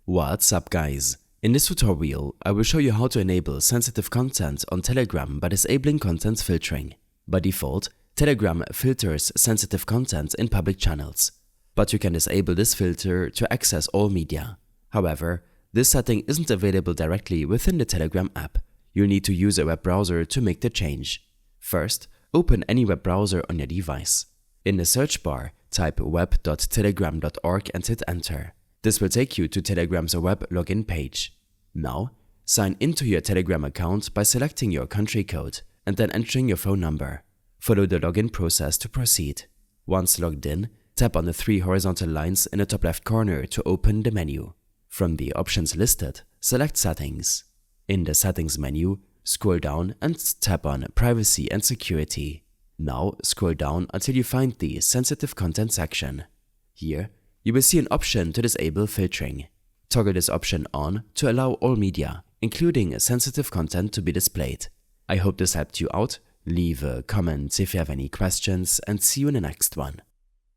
What's up guys? In this tutorial, I will show you how to enable sensitive content on Telegram by disabling content filtering. By default, Telegram filters sensitive content in public channels, but you can disable this filter to access all media. However, this setting isn't available directly within the Telegram app. You'll need to use a web browser to make the change. First, open any web browser on your device. In the search bar, type web.telegram.org and hit enter. This will take you to Telegram's web login page. Now, sign into your Telegram account by selecting your country code and then entering your phone number. Follow the login process to proceed. Once logged in, tap on the 3 horizontal lines in the top left corner to open the menu. From the options listed, select Settings. In the Settings menu, scroll down and tap on Privacy and Security. Now scroll down until you find the Sensitive Content section. Here, you will see an option to disable filtering. Toggle this option on to allow all media, including sensitive content, to be displayed. I hope this helped you out. Leave a comment if you have any questions and see you in the next one.